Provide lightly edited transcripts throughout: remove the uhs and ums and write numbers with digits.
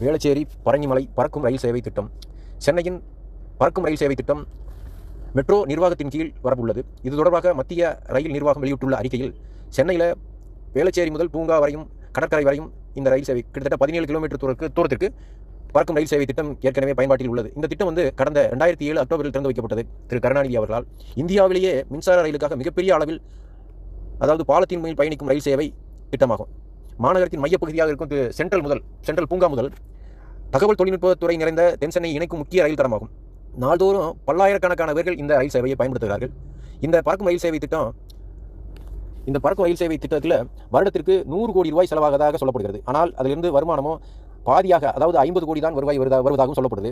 வேளச்சேரி பரங்கிமலை பறக்கும் ரயில் சேவை திட்டம். சென்னையின் பறக்கும் ரயில் சேவை திட்டம் மெட்ரோ நிர்வாகத்தின் கீழ் வரவுள்ளது. இது தொடர்பாக மத்திய ரயில் நிர்வாகம் வெளியிட்டுள்ள அறிக்கையில், சென்னையில் வேளச்சேரி முதல் பூங்கா வரையும் கடற்கரை வரையும் இந்த ரயில் சேவை கிட்டத்தட்ட 17 கிலோமீட்டர் தூரத்திற்கு பறக்கும் ரயில் சேவை திட்டம் ஏற்கனவே பயன்பாட்டில் உள்ளது. இந்த திட்டம் கடந்த 2007 அக்டோபரில் திறந்து வைக்கப்பட்டது திரு கருணாநிதி அவர்களால். இந்தியாவிலேயே மின்சார ரயிலுக்காக மிகப்பெரிய அளவில், அதாவது பாலத்தின் மேல் பயணிக்கும் ரயில் சேவை திட்டமாகும். மாநகரத்தின் மையப்பகுதியாக இருக்கும் சென்ட்ரல் பூங்கா முதல் தகவல் தொழில்நுட்பத்துறை நிறைந்த தென் சென்னை இணைக்கும் முக்கிய ரயில் தடமாகும். நாள்தோறும் பல்லாயிரக்கணக்கானவர்கள் இந்த ரயில் சேவையை பயன்படுத்துகிறார்கள். இந்த பறக்கும் ரயில் சேவை திட்டத்தில் வருடத்திற்கு 100 கோடி ரூபாய் செலவாகதாக சொல்லப்படுகிறது. ஆனால் அதிலிருந்து வருமானமோ பாதியாக, அதாவது 50 கோடி தான் வருவாய் வருவதாகவும் சொல்லப்படுது.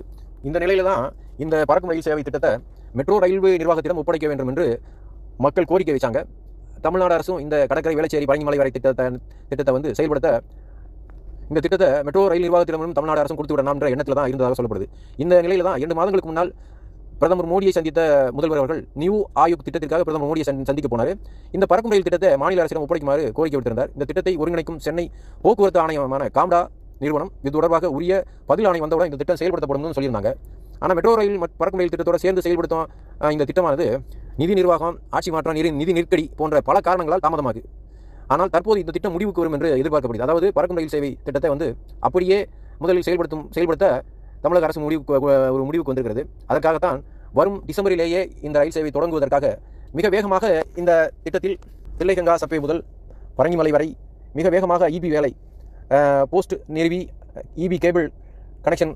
இந்த நிலையில தான் இந்த பறக்கும் ரயில் சேவை திட்டத்தை மெட்ரோ ரயில்வே நிர்வாகத்திடம் ஒப்படைக்க வேண்டும் என்று மக்கள் கோரிக்கை வச்சாங்க. தமிழ்நாடு அரசும் இந்த கடற்கரை வேளச்சேரி பரங்கிமலை வரை திட்டத்தை செயல்படுத்த இந்த திட்டத்தை மெட்ரோ ரயில் நிர்வாகத்திடமும் தமிழ்நாடு அரசும் கொடுத்து விடலாம் என்ற எண்ணத்தில் தான் இருந்ததாக சொல்லப்படுது. இந்த நிலையில தான் 2 மாதங்களுக்கு முன்னால் பிரதமர் மோடியை சந்தித்த முதல்வர் அவர்கள் நியூ ஆயுக் திட்டத்திற்காக பிரதமர் மோடியை சந்திக்க போனார். இந்த பறக்கும் ரயில் திட்டத்தை மாநில அரசிடம் ஒப்படைக்குமாறு கோரிக்கை விட்டிருந்தார். இந்த திட்டத்தை ஒருங்கிணைக்கும் சென்னை போக்குவரத்து ஆணையமான காம்டா நிறுவனம் இது தொடர்பாக உரிய பதில் ஆணை வந்தவுடன் இந்த திட்டம் செயல்படுத்தப்படும் சொல்லியிருந்தாங்க. ஆனால் மெட்ரோ ரயில் பறக்கும் ரயில் திட்டத்தோடு சேர்ந்து செயல்படுத்தும் இந்த திட்டமானது நிதி நிர்வாகம், ஆட்சி மாற்றம், நிதி நெருக்கடி போன்ற பல காரணங்களால் தாமதமாகுது. ஆனால் தற்போது இந்த திட்டம் முடிவுக்கு வரும் என்று எதிர்பார்க்கப்படுது. அதாவது பறக்கும் ரயில் சேவை திட்டத்தை அப்படியே முதலில் செயல்படுத்த தமிழக அரசு ஒரு முடிவுக்கு வந்திருக்கிறது. அதற்காகத்தான் வரும் டிசம்பரிலேயே இந்த ரயில் சேவை தொடங்குவதற்காக மிக வேகமாக இந்த திட்டத்தில் தில்லைகங்கா சப்பே முதல் பரங்கிமலை வரை மிக வேகமாக இபி வேலை, போஸ்ட் நிறுவி இபி கேபிள் கனெக்ஷன்,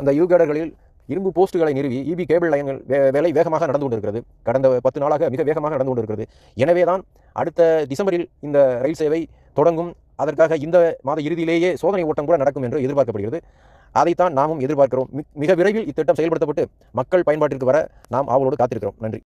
அந்த யூகேடர்களில் இரும்பு போஸ்ட்டுகளை நிறுவி இபி கேபிள் லைன்கள் வேலை வேகமாக நடந்து கொண்டிருக்கிறது. கடந்த 10 நாளாக மிக வேகமாக நடந்து கொண்டிருக்கிறது. எனவே தான் அடுத்த டிசம்பரில் இந்த ரயில் சேவை தொடங்கும். அதற்காக இந்த மாத இறுதியிலேயே சோதனை ஓட்டம் கூட நடக்கும் என்று எதிர்பார்க்கப்படுகிறது. அதைத்தான் நாமும் எதிர்பார்க்கிறோம். மிக விரைவில் இத்திட்டம் செயல்படுத்தப்பட்டு மக்கள் பயன்பாட்டிற்கு வர நாம் ஆவலோடு காத்திருக்கிறோம். நன்றி.